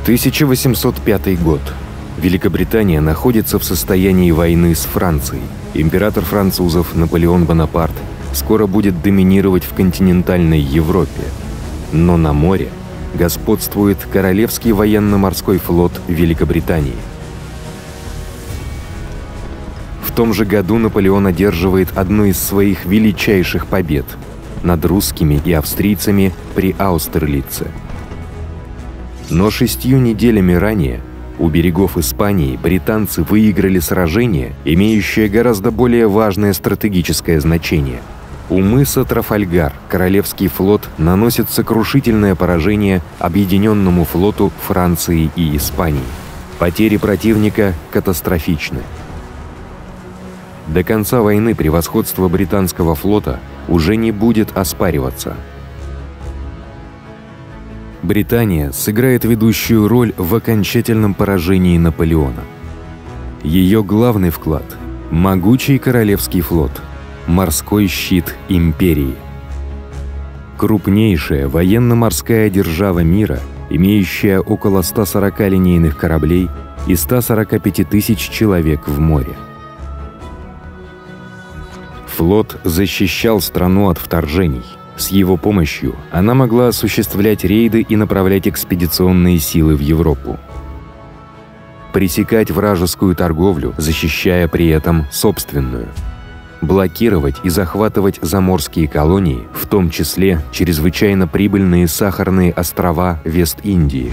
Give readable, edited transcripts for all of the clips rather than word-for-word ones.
1805 год. Великобритания находится в состоянии войны с Францией. Император французов Наполеон Бонапарт скоро будет доминировать в континентальной Европе. Но на море господствует Королевский военно-морской флот Великобритании. В том же году Наполеон одерживает одну из своих величайших побед над русскими и австрийцами при Аустерлице. Но 6 неделями ранее у берегов Испании британцы выиграли сражение, имеющее гораздо более важное стратегическое значение. У мыса Трафальгар Королевский флот наносит сокрушительное поражение Объединенному флоту Франции и Испании. Потери противника катастрофичны. До конца войны превосходство британского флота уже не будет оспариваться. Британия сыграет ведущую роль в окончательном поражении Наполеона. Ее главный вклад – могучий Королевский флот, морской щит империи. Крупнейшая военно-морская держава мира, имеющая около 140 линейных кораблей и 145 тысяч человек в море. Флот защищал страну от вторжений. С его помощью она могла осуществлять рейды и направлять экспедиционные силы в Европу. Пресекать вражескую торговлю, защищая при этом собственную. Блокировать и захватывать заморские колонии, в том числе чрезвычайно прибыльные сахарные острова Вест-Индии.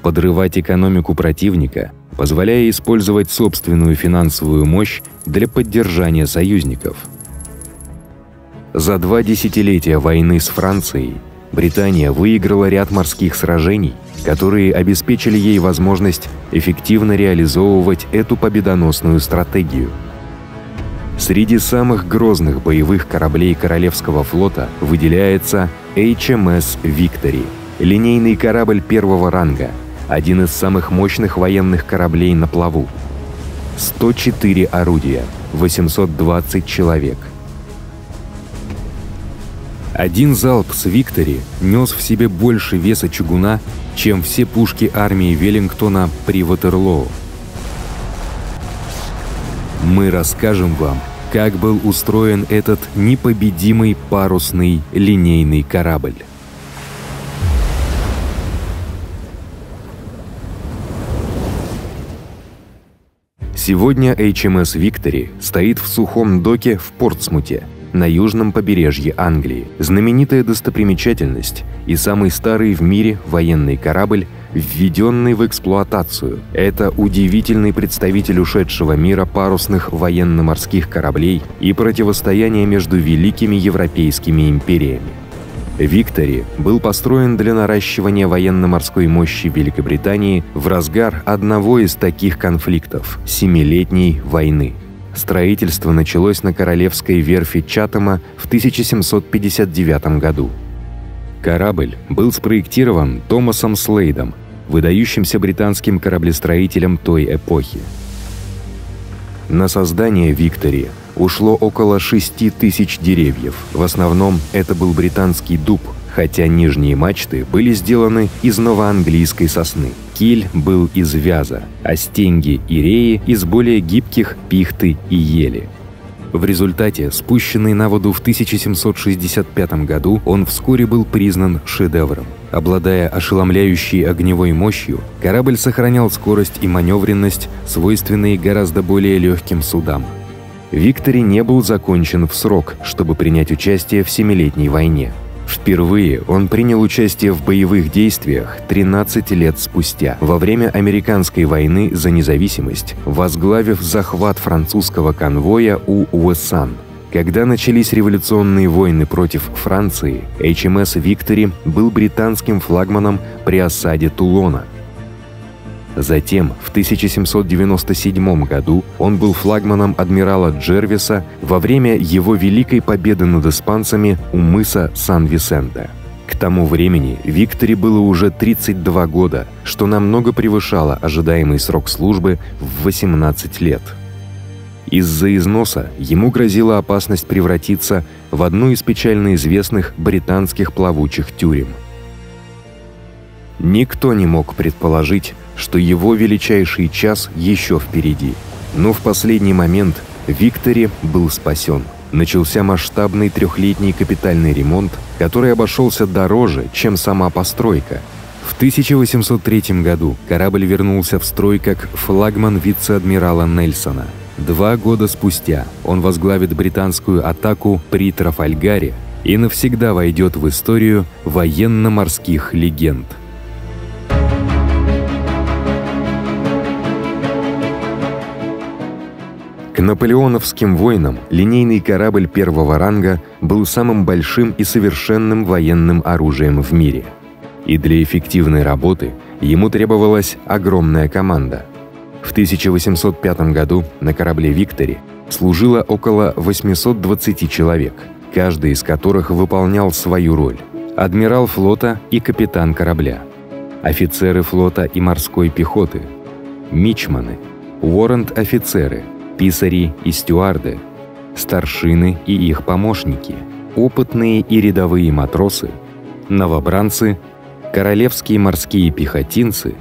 Подрывать экономику противника, позволяя использовать собственную финансовую мощь для поддержания союзников. За 2 десятилетия войны с Францией Британия выиграла ряд морских сражений, которые обеспечили ей возможность эффективно реализовывать эту победоносную стратегию. Среди самых грозных боевых кораблей Королевского флота выделяется HMS Victory, линейный корабль первого ранга, один из самых мощных военных кораблей на плаву. 104 орудия, 820 человек. Один залп с «Виктори» нес в себе больше веса чугуна, чем все пушки армии Веллингтона при Ватерлоо. Мы расскажем вам, как был устроен этот непобедимый парусный линейный корабль. Сегодня HMS Victory стоит в сухом доке в Портсмуте, на южном побережье Англии. Знаменитая достопримечательность и самый старый в мире военный корабль, введенный в эксплуатацию. Это удивительный представитель ушедшего мира парусных военно-морских кораблей и противостояния между великими европейскими империями. «Виктори» был построен для наращивания военно-морской мощи Великобритании в разгар одного из таких конфликтов – Семилетней войны. Строительство началось на Королевской верфи Чатема в 1759 году. Корабль был спроектирован Томасом Слейдом, выдающимся британским кораблестроителем той эпохи. На создание «Виктори» ушло около 6000 деревьев. В основном это был британский дуб, хотя нижние мачты были сделаны из новоанглийской сосны. Киль был из вяза, а стенги и реи из более гибких пихты и ели. В результате, спущенный на воду в 1765 году, он вскоре был признан шедевром. Обладая ошеломляющей огневой мощью, корабль сохранял скорость и маневренность, свойственные гораздо более легким судам. «Виктори» не был закончен в срок, чтобы принять участие в Семилетней войне. Впервые он принял участие в боевых действиях 13 лет спустя, во время Американской войны за независимость, возглавив захват французского конвоя у Уэссан. Когда начались революционные войны против Франции, HMS Victory был британским флагманом при осаде Тулона. Затем, в 1797 году, он был флагманом адмирала Джервиса во время его великой победы над испанцами у мыса Сан-Висенте. К тому времени «Виктори» было уже 32 года, что намного превышало ожидаемый срок службы в 18 лет. Из-за износа ему грозила опасность превратиться в одну из печально известных британских плавучих тюрем. Никто не мог предположить, что его величайший час еще впереди. Но в последний момент Виктори был спасен. Начался масштабный трехлетний капитальный ремонт, который обошелся дороже, чем сама постройка. В 1803 году корабль вернулся в строй как флагман вице-адмирала Нельсона. 2 года спустя он возглавит британскую атаку при Трафальгаре и навсегда войдет в историю военно-морских легенд. К наполеоновским войнам линейный корабль первого ранга был самым большим и совершенным военным оружием в мире. И для эффективной работы ему требовалась огромная команда. В 1805 году на корабле «Виктори» служило около 820 человек, каждый из которых выполнял свою роль: адмирал флота и капитан корабля, офицеры флота и морской пехоты, мичманы, уоррент-офицеры, писари и стюарды, старшины и их помощники, опытные и рядовые матросы, новобранцы, королевские морские пехотинцы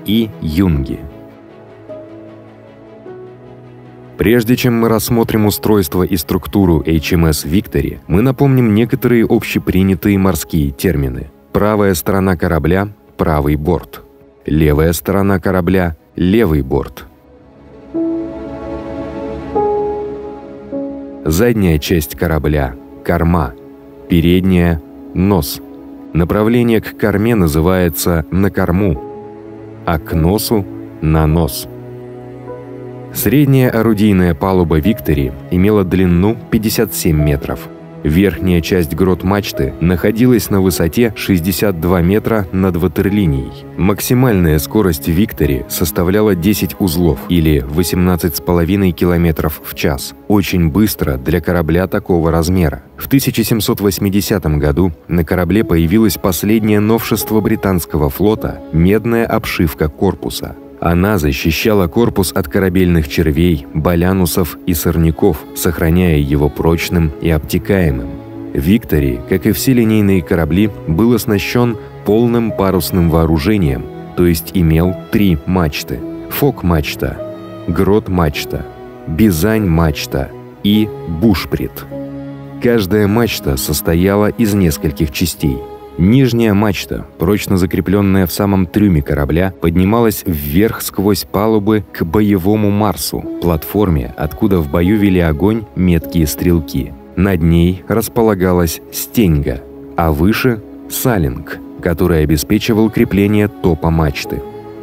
и юнги. Прежде чем мы рассмотрим устройство и структуру HMS Victory, мы напомним некоторые общепринятые морские термины. Правая сторона корабля – правый борт. Левая сторона корабля – левый борт. Задняя часть корабля – корма. Передняя – нос. Направление к корме называется «на корму», а к носу – «на нос». Средняя орудийная палуба «Виктори» имела длину 57 метров. Верхняя часть грот-мачты находилась на высоте 62 метра над ватерлинией. Максимальная скорость «Виктори» составляла 10 узлов или 18,5 км в час. Очень быстро для корабля такого размера. В 1780 году на корабле появилось последнее новшество британского флота – медная обшивка корпуса. Она защищала корпус от корабельных червей, болянусов и сорняков, сохраняя его прочным и обтекаемым. «Виктори», как и все линейные корабли, был оснащен полным парусным вооружением, то есть имел 3 мачты: фок-мачта, грот-мачта, бизань-мачта и бушприт. Каждая мачта состояла из нескольких частей. Нижняя мачта, прочно закрепленная в самом трюме корабля, поднималась вверх сквозь палубы к боевому марсу, платформе, откуда в бою вели огонь меткие стрелки. Над ней располагалась стеньга, а выше – салинг, который обеспечивал крепление топа мачты.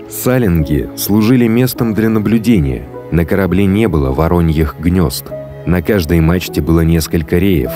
Салинги служили местом для наблюдения. На корабле не было вороньих гнезд. На каждой мачте было несколько реев,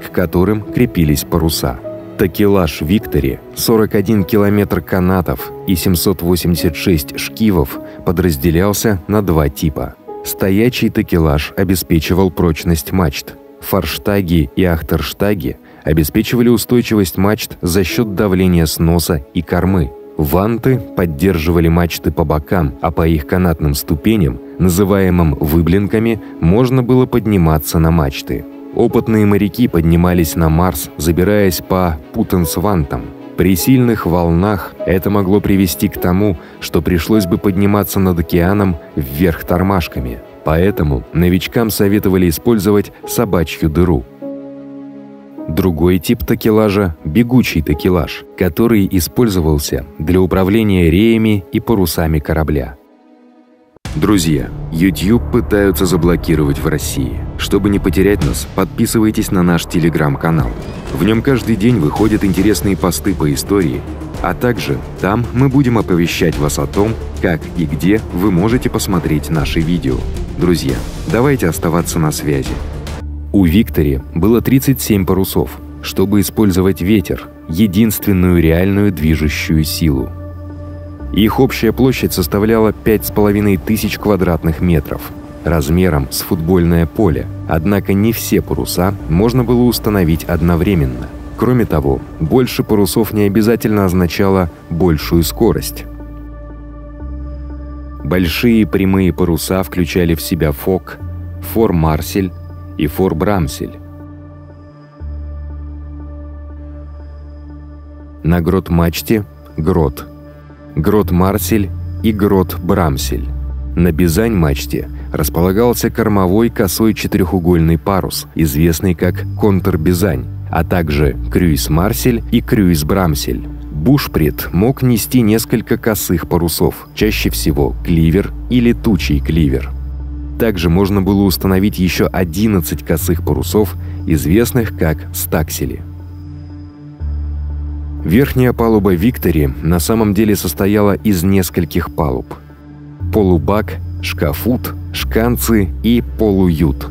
к которым крепились паруса. Такелаж «Виктори», 41 километр канатов и 786 шкивов подразделялся на 2 типа. Стоячий такелаж обеспечивал прочность мачт. Форштаги и ахтерштаги обеспечивали устойчивость мачт за счет давления с носа и кормы. Ванты поддерживали мачты по бокам, а по их канатным ступеням, называемым выблинками, можно было подниматься на мачты. Опытные моряки поднимались на Марс, забираясь по путенсвантам. При сильных волнах это могло привести к тому, что пришлось бы подниматься над океаном вверх тормашками. Поэтому новичкам советовали использовать собачью дыру. Другой тип такелажа – бегучий такелаж, который использовался для управления реями и парусами корабля. Друзья, YouTube пытаются заблокировать в России. Чтобы не потерять нас, подписывайтесь на наш телеграм-канал. В нем каждый день выходят интересные посты по истории, а также там мы будем оповещать вас о том, как и где вы можете посмотреть наши видео. Друзья, давайте оставаться на связи. У «Виктори» было 37 парусов, чтобы использовать ветер, единственную реальную движущую силу. Их общая площадь составляла 5500 квадратных метров, размером с футбольное поле, однако не все паруса можно было установить одновременно. Кроме того, больше парусов не обязательно означало большую скорость. Большие прямые паруса включали в себя фок, фор-марсель и фор-брамсель. На грот-мачте грот, грот Марсель и грот Брамсель. На Бизань-мачте располагался кормовой косой четырехугольный парус, известный как контр-Бизань, а также крюйс-Марсель и крюйс-Брамсель. Бушприт мог нести несколько косых парусов, чаще всего кливер и летучий кливер. Также можно было установить еще 11 косых парусов, известных как стаксели. Верхняя палуба «Виктори» на самом деле состояла из нескольких палуб: полубак, шкафут, шканцы и полуют.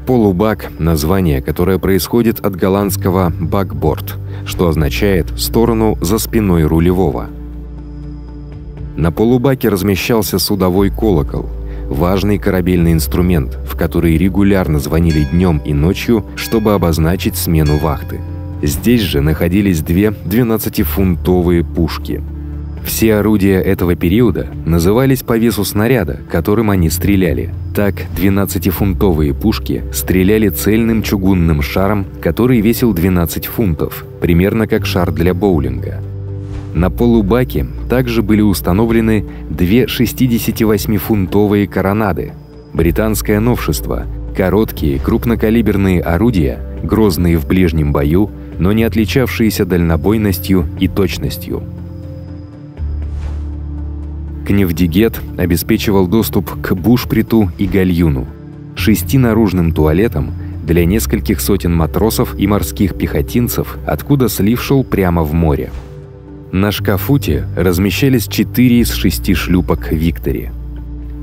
Полубак – название, которое происходит от голландского «бакборд», что означает «сторону за спиной рулевого». На полубаке размещался судовой колокол – важный корабельный инструмент, в который регулярно звонили днем и ночью, чтобы обозначить смену вахты. Здесь же находились две 12-фунтовые пушки. Все орудия этого периода назывались по весу снаряда, которым они стреляли. Так, 12-фунтовые пушки стреляли цельным чугунным шаром, который весил 12 фунтов, примерно как шар для боулинга. На полубаке также были установлены две 68-фунтовые коронады. Британское новшество – короткие крупнокалиберные орудия, грозные в ближнем бою, но не отличавшиеся дальнобойностью и точностью. Кневдигет обеспечивал доступ к бушприту и гальюну, 6 наружным туалетам для нескольких сотен матросов и морских пехотинцев, откуда слив шел прямо в море. На шкафуте размещались 4 из 6 шлюпок «Виктори».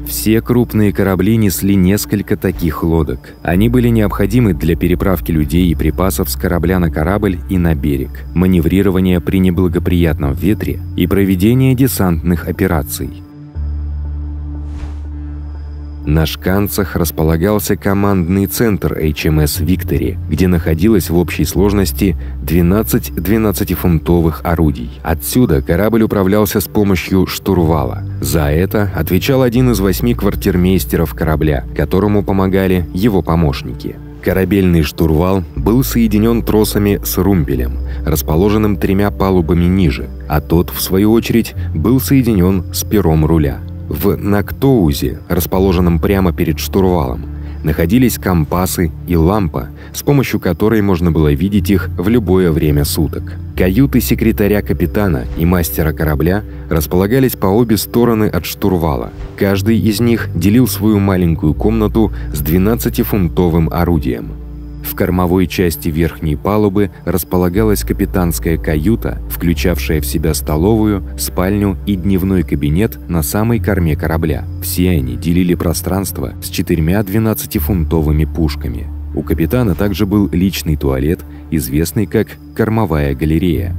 Все крупные корабли несли несколько таких лодок. Они были необходимы для переправки людей и припасов с корабля на корабль и на берег, маневрирования при неблагоприятном ветре и проведения десантных операций. На шканцах располагался командный центр HMS «Виктори», где находилось в общей сложности 12 12-фунтовых орудий. Отсюда корабль управлялся с помощью штурвала. За это отвечал один из 8 квартирмейстеров корабля, которому помогали его помощники. Корабельный штурвал был соединен тросами с румпелем, расположенным 3 палубами ниже, а тот, в свою очередь, был соединен с пером руля. В Нактоузе, расположенном прямо перед штурвалом, находились компасы и лампа, с помощью которой можно было видеть их в любое время суток. Каюты секретаря капитана и мастера корабля располагались по обе стороны от штурвала. Каждый из них делил свою маленькую комнату с 12-фунтовым орудием. В кормовой части верхней палубы располагалась капитанская каюта, включавшая в себя столовую, спальню и дневной кабинет на самой корме корабля. Все они делили пространство с 4 12-фунтовыми пушками. У капитана также был личный туалет, известный как кормовая галерея.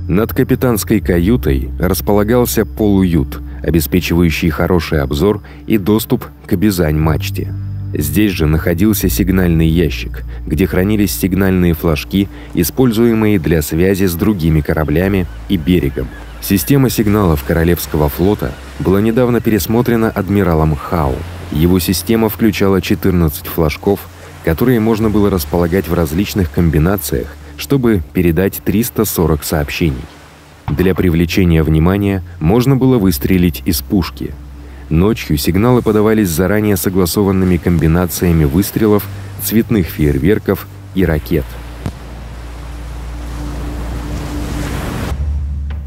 Над капитанской каютой располагался полуют, обеспечивающий хороший обзор и доступ к Бизань-мачте. Здесь же находился сигнальный ящик, где хранились сигнальные флажки, используемые для связи с другими кораблями и берегом. Система сигналов Королевского флота была недавно пересмотрена адмиралом Хау. Его система включала 14 флажков, которые можно было располагать в различных комбинациях, чтобы передать 340 сообщений. Для привлечения внимания можно было выстрелить из пушки. Ночью сигналы подавались заранее согласованными комбинациями выстрелов, цветных фейерверков и ракет.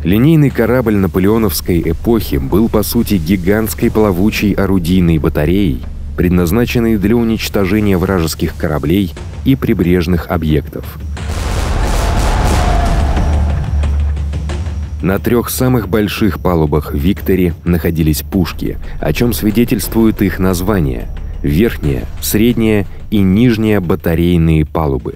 Линейный корабль наполеоновской эпохи был по сути гигантской плавучей орудийной батареей, предназначенной для уничтожения вражеских кораблей и прибрежных объектов. На 3 самых больших палубах «Виктори» находились пушки, о чем свидетельствуют их названия – верхняя, средняя и нижняя батарейные палубы.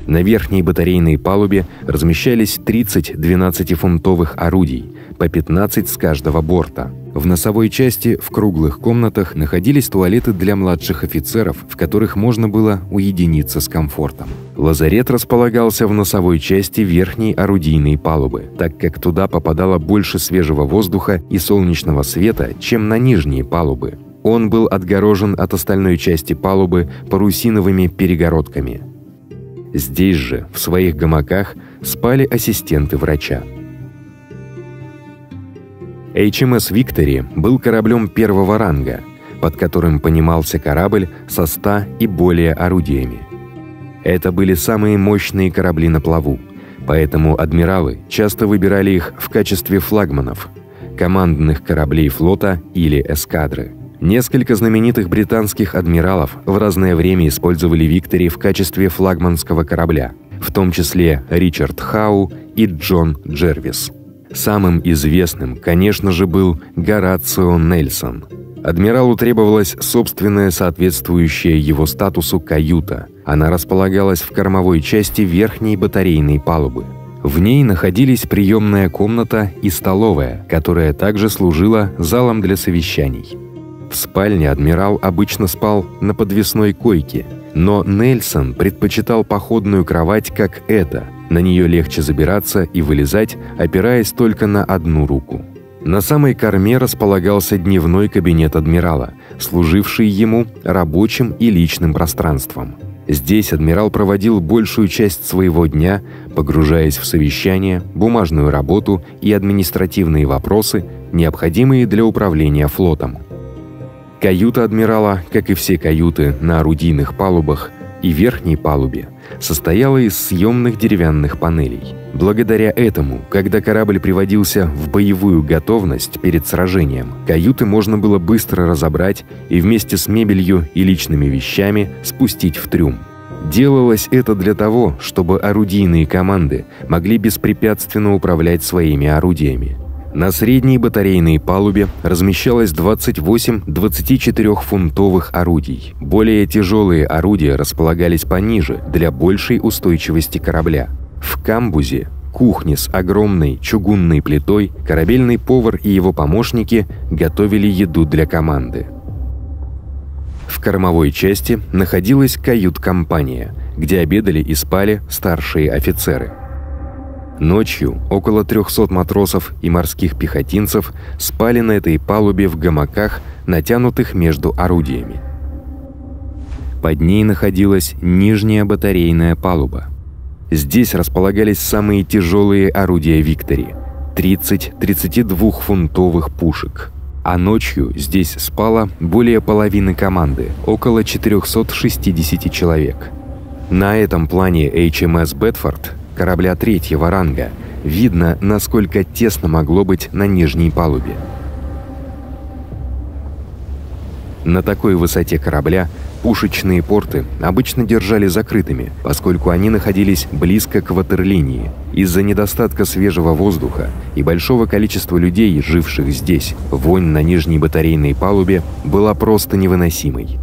На верхней батарейной палубе размещались 30 12-фунтовых орудий, по 15 с каждого борта. В носовой части в круглых комнатах находились туалеты для младших офицеров, в которых можно было уединиться с комфортом. Лазарет располагался в носовой части верхней орудийной палубы, так как туда попадало больше свежего воздуха и солнечного света, чем на нижние палубы. Он был отгорожен от остальной части палубы парусиновыми перегородками. Здесь же, в своих гамаках, спали ассистенты врача. HMS Victory был кораблем первого ранга, под которым понимался корабль со 100 и более орудиями. Это были самые мощные корабли на плаву, поэтому адмиралы часто выбирали их в качестве флагманов, командных кораблей флота или эскадры. Несколько знаменитых британских адмиралов в разное время использовали Виктори в качестве флагманского корабля, в том числе Ричард Хау и Джон Джервис. Самым известным, конечно же, был Горацио Нельсон. Адмиралу требовалась собственная соответствующая его статусу каюта. Она располагалась в кормовой части верхней батарейной палубы. В ней находились приемная комната и столовая, которая также служила залом для совещаний. В спальне адмирал обычно спал на подвесной койке, но Нельсон предпочитал походную кровать, как эта. На нее легче забираться и вылезать, опираясь только на одну руку. На самой корме располагался дневной кабинет адмирала, служивший ему рабочим и личным пространством. Здесь адмирал проводил большую часть своего дня, погружаясь в совещания, бумажную работу и административные вопросы, необходимые для управления флотом. Каюта адмирала, как и все каюты на орудийных палубах и верхней палубе, состояла из съемных деревянных панелей. Благодаря этому, когда корабль приводился в боевую готовность перед сражением, каюты можно было быстро разобрать и вместе с мебелью и личными вещами спустить в трюм. Делалось это для того, чтобы орудийные команды могли беспрепятственно управлять своими орудиями. На средней батарейной палубе размещалось 28 24-фунтовых орудий. Более тяжелые орудия располагались пониже для большей устойчивости корабля. В камбузе, кухне с огромной чугунной плитой, корабельный повар и его помощники готовили еду для команды. В кормовой части находилась кают-компания, где обедали и спали старшие офицеры. Ночью около 300 матросов и морских пехотинцев спали на этой палубе в гамаках, натянутых между орудиями. Под ней находилась нижняя батарейная палуба. Здесь располагались самые тяжелые орудия Виктори – 30 32-фунтовых пушек. А ночью здесь спало более половины команды – около 460 человек. На этом плане HMS Бетфорд, корабля третьего ранга, видно, насколько тесно могло быть на нижней палубе. На такой высоте корабля пушечные порты обычно держали закрытыми, поскольку они находились близко к ватерлинии. Из-за недостатка свежего воздуха и большого количества людей, живших здесь, вонь на нижней батарейной палубе была просто невыносимой.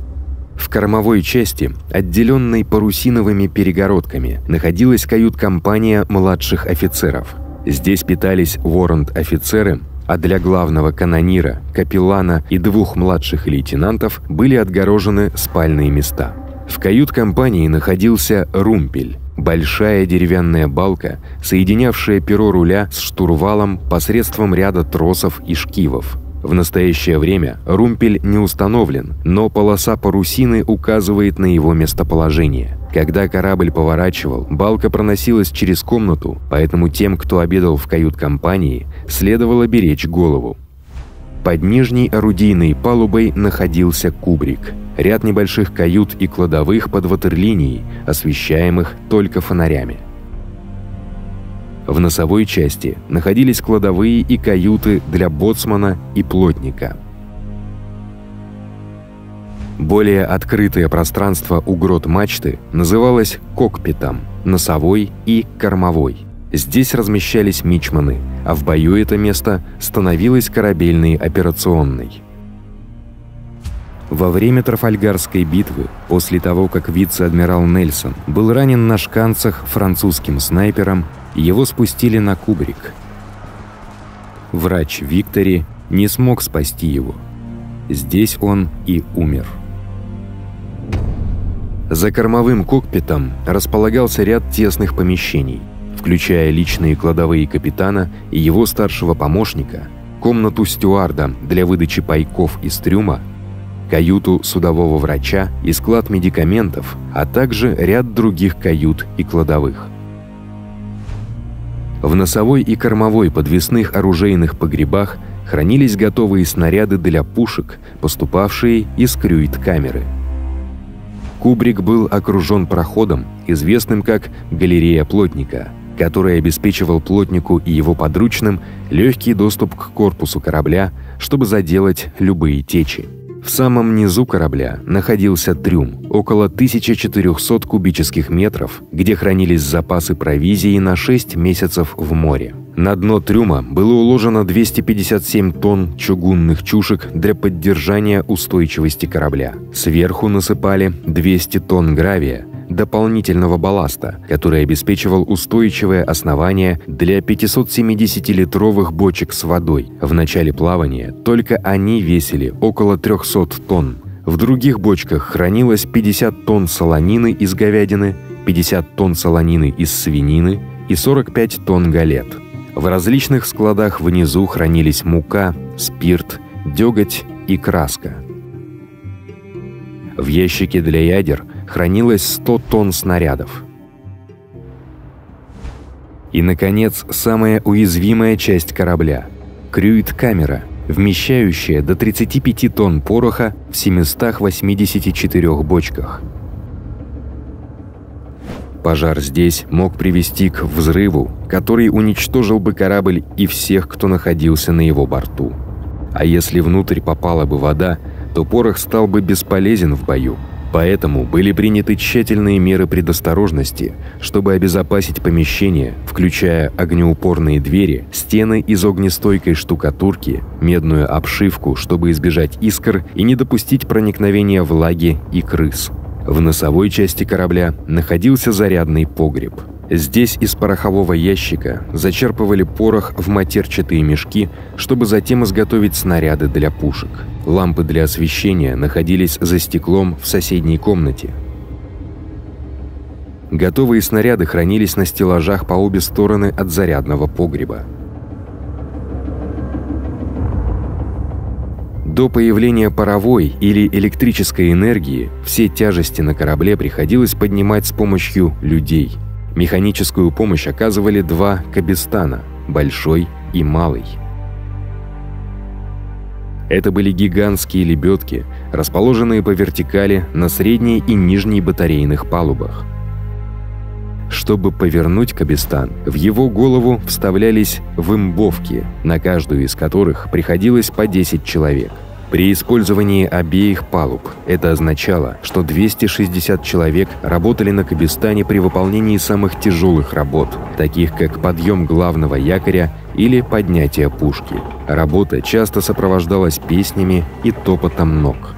В кормовой части, отделенной парусиновыми перегородками, находилась кают-компания младших офицеров. Здесь питались уоррент-офицеры, а для главного канонира, капеллана и 2 младших лейтенантов были отгорожены спальные места. В кают-компании находился румпель – большая деревянная балка, соединявшая перо руля с штурвалом посредством ряда тросов и шкивов. В настоящее время румпель не установлен, но полоса парусины указывает на его местоположение. Когда корабль поворачивал, балка проносилась через комнату, поэтому тем, кто обедал в кают-компании, следовало беречь голову. Под нижней орудийной палубой находился кубрик, ряд небольших кают и кладовых под ватерлинией, освещаемых только фонарями. В носовой части находились кладовые и каюты для боцмана и плотника. Более открытое пространство у грот мачты называлось кокпитом, носовой и кормовой. Здесь размещались мичманы, а в бою это место становилось корабельной операционной. Во время Трафальгарской битвы, после того, как вице-адмирал Нельсон был ранен на шканцах французским снайпером, его спустили на кубрик. Врач Виктори не смог спасти его. Здесь он и умер. За кормовым кокпитом располагался ряд тесных помещений, включая личные кладовые капитана и его старшего помощника, комнату стюарда для выдачи пайков из трюма, каюту судового врача и склад медикаментов, а также ряд других кают и кладовых. В носовой и кормовой подвесных оружейных погребах хранились готовые снаряды для пушек, поступавшие из крюит-камеры. Кубрик был окружен проходом, известным как «галерея плотника», который обеспечивал плотнику и его подручным легкий доступ к корпусу корабля, чтобы заделать любые течи. В самом низу корабля находился трюм, около 1400 кубических метров, где хранились запасы провизии на 6 месяцев в море. На дно трюма было уложено 257 тонн чугунных чушек для поддержания устойчивости корабля. Сверху насыпали 200 тонн гравия, дополнительного балласта, который обеспечивал устойчивое основание для 570-литровых бочек с водой. В начале плавания только они весили около 300 тонн. В других бочках хранилось 50 тонн солонины из говядины, 50 тонн солонины из свинины и 45 тонн галет. В различных складах внизу хранились мука, спирт, деготь и краска. В ящике для ядер хранилось 100 тонн снарядов. И, наконец, самая уязвимая часть корабля – крюит-камера, вмещающая до 35 тонн пороха в 784 бочках. Пожар здесь мог привести к взрыву, который уничтожил бы корабль и всех, кто находился на его борту. А если внутрь попала бы вода, то порох стал бы бесполезен в бою. Поэтому были приняты тщательные меры предосторожности, чтобы обезопасить помещение, включая огнеупорные двери, стены из огнестойкой штукатурки, медную обшивку, чтобы избежать искр и не допустить проникновения влаги и крыс. В носовой части корабля находился зарядный погреб. Здесь из порохового ящика зачерпывали порох в матерчатые мешки, чтобы затем изготовить снаряды для пушек. Лампы для освещения находились за стеклом в соседней комнате. Готовые снаряды хранились на стеллажах по обе стороны от зарядного погреба. До появления паровой или электрической энергии все тяжести на корабле приходилось поднимать с помощью людей. Механическую помощь оказывали два кабестана – большой и малый. Это были гигантские лебедки, расположенные по вертикали на средней и нижней батарейных палубах. Чтобы повернуть кабестан, в его голову вставлялись вымбовки, на каждую из которых приходилось по 10 человек. При использовании обеих палуб это означало, что 260 человек работали на кабестане при выполнении самых тяжелых работ, таких как подъем главного якоря или поднятие пушки. Работа часто сопровождалась песнями и топотом ног.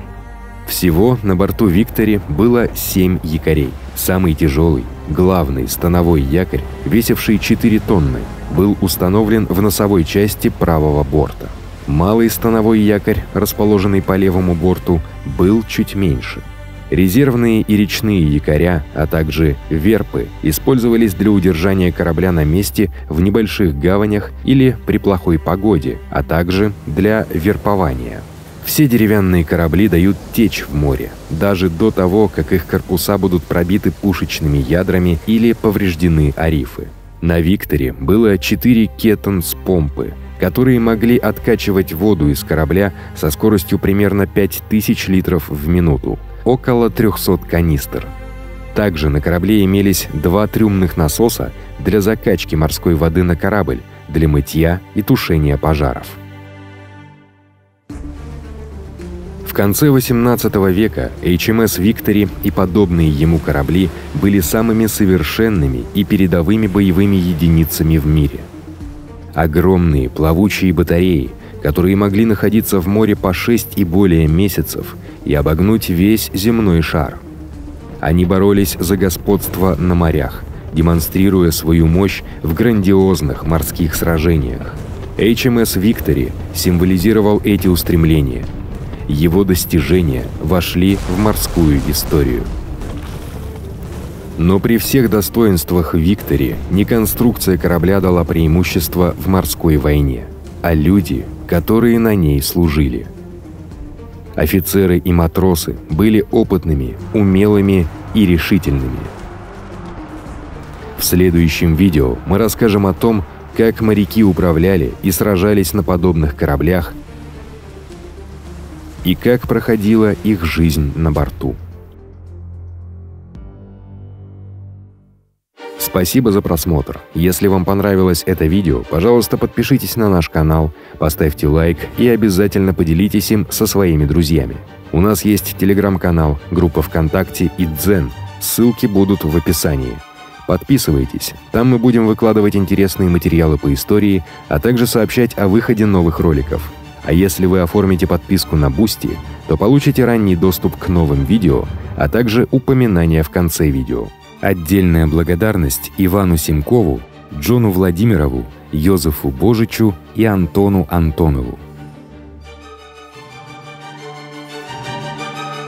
Всего на борту «Виктори» было 7 якорей. Самый тяжелый, главный становой якорь, весивший 4 тонны, был установлен в носовой части правого борта. Малый становой якорь, расположенный по левому борту, был чуть меньше. Резервные и речные якоря, а также верпы использовались для удержания корабля на месте в небольших гаванях или при плохой погоде, а также для верпования. Все деревянные корабли дают течь в море, даже до того, как их корпуса будут пробиты пушечными ядрами или повреждены арифы. На «Викторе» было 4 Кеттонс-помпы, которые могли откачивать воду из корабля со скоростью примерно 5000 литров в минуту, около 300 канистр. Также на корабле имелись 2 трюмных насоса для закачки морской воды на корабль, для мытья и тушения пожаров. В конце XVIII века HMS «Виктори» и подобные ему корабли были самыми совершенными и передовыми боевыми единицами в мире. Огромные плавучие батареи, которые могли находиться в море по 6 и более месяцев и обогнуть весь земной шар. Они боролись за господство на морях, демонстрируя свою мощь в грандиозных морских сражениях. HMS «Виктори» символизировал эти устремления. Его достижения вошли в морскую историю. Но при всех достоинствах «Виктори» не конструкция корабля дала преимущество в морской войне, а люди, которые на ней служили. Офицеры и матросы были опытными, умелыми и решительными. В следующем видео мы расскажем о том, как моряки управляли и сражались на подобных кораблях, и как проходила их жизнь на борту. Спасибо за просмотр. Если вам понравилось это видео, пожалуйста, подпишитесь на наш канал, поставьте лайк и обязательно поделитесь им со своими друзьями. У нас есть телеграм-канал, группа ВКонтакте и Дзен. Ссылки будут в описании. Подписывайтесь, там мы будем выкладывать интересные материалы по истории, а также сообщать о выходе новых роликов. А если вы оформите подписку на Boosty, то получите ранний доступ к новым видео, а также упоминания в конце видео. Отдельная благодарность Ивану Семкову, Джону Владимирову, Йозефу Божичу и Антону Антонову.